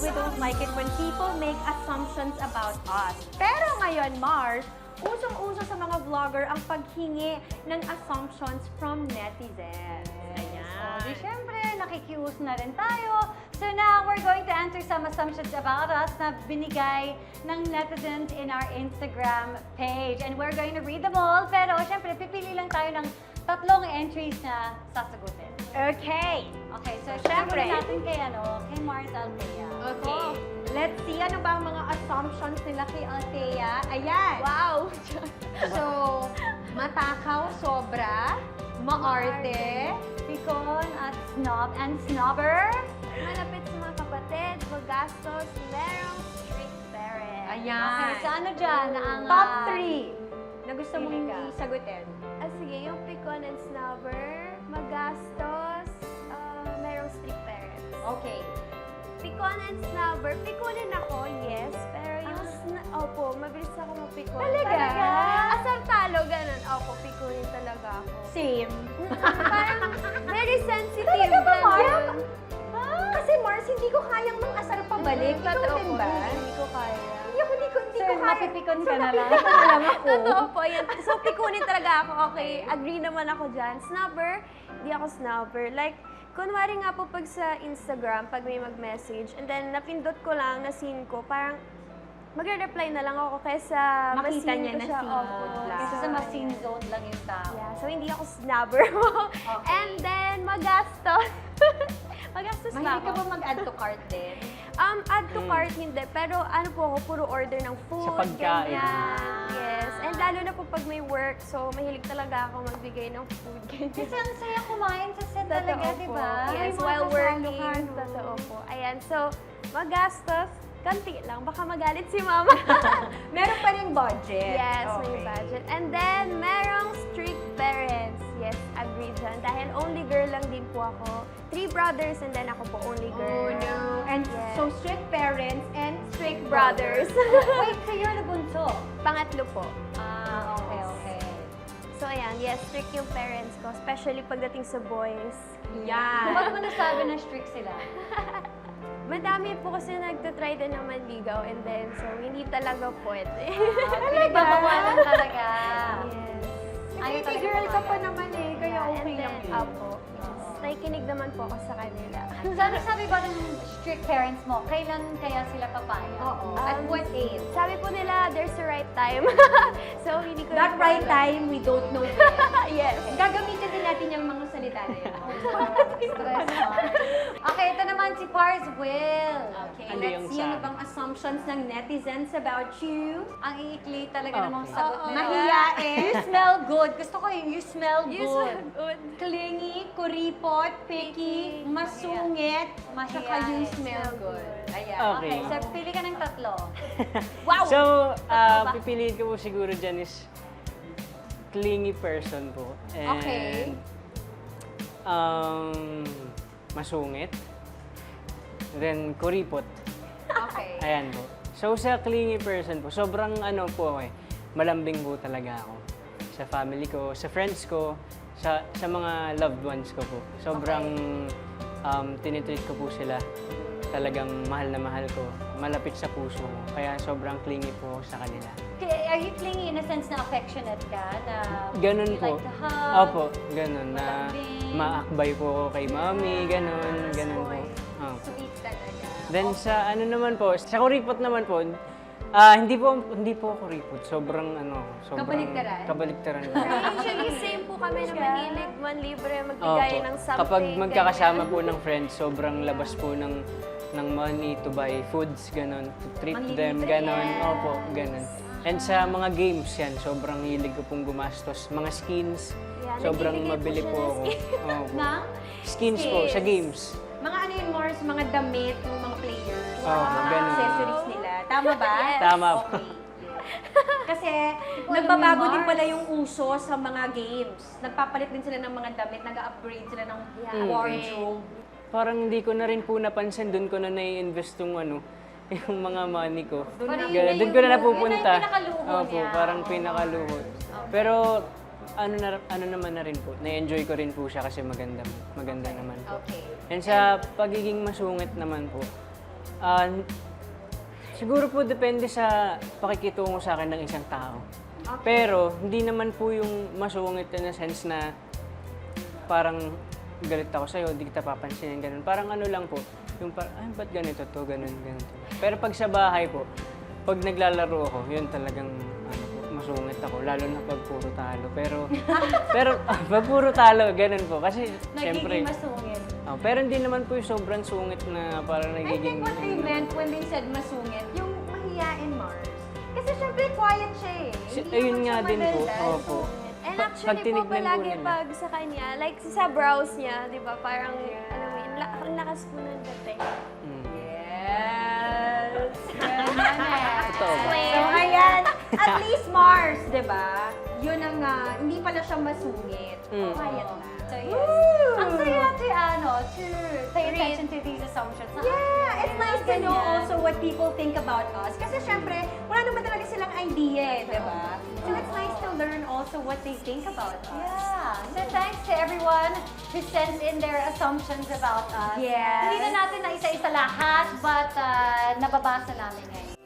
we don't like it when people make assumptions about us. Pero ngayon, Mars, usong-uso sa mga vlogger ang paghingi ng assumptions from netizens. Ayan. Di syempre, nakikius na rin tayo. So now, we're going to answer some assumptions about us na binigay ng netizens in our Instagram page. And we're going to read them all. Pero syempre, pipili lang tayo ng 3 entries na sasagutin. Okay. Okay, so Syempre. syempre natin kay Mars Althea. Okay. Let's see, ano ba ang mga assumptions nila kay Althea? Ayan. Wow! So, matakaw sobra, maarte, Pikon at snob and snobber. Malapit sa mga kapatid, magastos, merong strict parents. Ayan. Okay, so ano dyan ang Top 3 na gusto mong pili ka. sagutin. Sige, yung pikon and snobber, magastos, merong strict parents. Okay. Pikon and snobber, pikunin ako, yes. Pero yung, opo, mabilis ako mapikon. Talaga? Asar talo, ganun. Opo, pikunin talaga ako. Same. Parang very sensitive. Talaga ba, Mars? ganun. Kasi Mars, hindi ko kayang mang asar pabalik. Ikaw Totoo din po, ba? Hindi ko kaya. Hindi ko So, kaya. mapipikon ka na lang. Napipikon na lang ako. Totoo po, yan. So, pikunin talaga ako. Okay, agree naman ako dyan. Snubber, di ako snubber. Like, kunwari nga po pag sa Instagram, pag may mag-message, and then napindot ko lang na scene ko, parang magre-reply na lang ako kaysa Makita ma-scene niya ko na siya. scene Opo. lang. Kasi sa mas-scene zone lang yung tao. Yeah, so hindi ako snubber mo. Okay. And then, magastos. Magastos ba Mahilig ako? ka ba mag-add to cart din? Add to cart hindi, pero ano po ako, puro order ng food, Sa pagkain. ganyan. Yes. And lalo na po pag may work, so mahilig talaga ako magbigay ng food, ganyan. Kasi ang saya kumain sa set talaga, Totoo di po. ba? Yes, May mga while kasalo working. ka. Totoo po. Ayan, so, magastos, kanti lang. Baka magalit si mama. Meron pa rin budget. Yes, may Okay. budget. And then, merong strict parents. Yes, agree dyan. Dahil only girl lang din po ako. 3 brothers and then ako po only Oh girl. no. And Yes. so strict parents and strict brothers. Wait, so you're the bunso? Pangatlo po. Okay, okay. So, ayan, yes, strict yung parents ko. Especially pagdating sa boys. Yan. Bakit mo nasabi na strict sila? Madami po kasi nagtatry din ng manligaw and then, so, hindi talaga pwede. Pinagbabawalan talaga. Yes. Ayaw Pretty talaga girl ka pa pumayag. naman eh, kaya Yeah, okay and lang then, yun. Apo. Yes. Nakikinig naman po ako sa kanila. So, ano sabi ba ng strict parents mo? Kailan kaya sila papayag? Oo. At what age? Sabi po nila, there's a right time. So, hindi ko That na po right alam. time, we don't know yet. Yes. Gagamitin din natin yung mga salita na yan. Stress mo. Okay, ito naman si Pars Will. Okay, Ano let's yung see ano sa- bang assumptions ng netizens about you. Ang iikli talaga namang Okay. sagot Oo. nila. Mahiyain. You smell good. Gusto ko yung you smell You good. smell good. Clingy, kuripot, picky, masungit, tsaka you Mahiyain. smell good. Ayan. Okay, Okay. so pili ka ng 3. Wow! So, ba? pipiliin ko po siguro dyan is clingy person po. And, Okay. Masungit. Then, kuripot. Okay. Ayan po. So, sa clingy person po, sobrang ano po ako eh, malambing po talaga ako. Sa family ko, sa friends ko, sa mga loved ones ko po. Sobrang tinitreat ko po sila. Talagang mahal na mahal ko. Malapit sa puso ko. Kaya sobrang clingy po ako sa kanila. Okay, are you clingy in a sense na affectionate ka? Na Ganun you po. like to hug? Opo, ganun. Na Malambing. maakbay po ako kay mami, ganun, ganun po. Opo. Sweet talaga. Then sa ano naman po, sa kuripot naman po, hindi po ako kuripot. Sobrang sobrang Kabaligtaran? kabaligtaran po. Usually, same po kami na mahilig manlibre, magbigay Opo. ng something. Kapag magkakasama ganyan. po ng friends, sobrang labas po ng money to buy foods, ganun, to treat them, Manlilibre, ganun. yes. Opo, ganun. And sa mga games yan, sobrang hilig ko pong gumastos. Mga skins, Yeah, sobrang nagbibigay po mabili siya po ng ako. Opo. Na? Skins po, sa games. Mga ano yun, Mars, mga damit ng mga players. Wow. ganun. Accessories nila. Tama ba? Yes. Tama po. Okay. Kasi alam nagbabago ni din Mars. pala yung uso sa mga games. Nagpapalit din sila ng mga damit, nag-upgrade sila ng Yeah. wardrobe. Parang hindi ko na rin po napansin, doon ko na nai-invest yung yung mga money ko. Parang Ganun, yun doon na ko na yung- napupunta. yun na yung pinakaluho Opo, niya. parang pinakaluhod. Pero ano naman na rin po, na-enjoy ko rin po siya kasi maganda naman po. Okay. And sa pagiging masungit naman po, Ah, siguro po depende sa pakikitungo sa akin ng isang tao. Pero hindi naman po yung masungit in a sense na parang galit ako sa'yo, di kita papansinin, ganun. Parang ano lang po, yung parang, ay, ba't ganito to, ganun, ganito. Pero pag sa bahay po, pag naglalaro ako, yun talagang ano po, masungit ako, lalo na pag puro talo. Pero pag puro talo, ganun po. Kasi, syempre, Nagiging masungit. pero hindi naman po yung sobrang sungit na parang I think nagiging... what they meant when they said masungit, yung mahiyain, Mars. Kasi syempre quiet siya eh. Hindi Ayun naman nga siya din po, madaldal. opo. And Pag actually po, tinignan po palagi nila. pag sa kanya, like sa browse niya, di ba, parang, alam mo yun, ang lakas po ng dating. Mm. Yes! Totoo ba? So, ayan. At least Mars, di ba? Yun ang, hindi pala siya masungit. Mm. Quiet na. So, yes. Woo! Ang saya to pay attention to these assumptions. Yeah, it's nice to know Ganyan. also what people think about us. Kasi syempre, wala naman talaga silang idea, di ba? So it's nice to learn also what they think about us. Yeah. So thanks to everyone who sent in their assumptions about us. Yes. Hindi na natin na isa-isa lahat, but nababasa namin ngayon.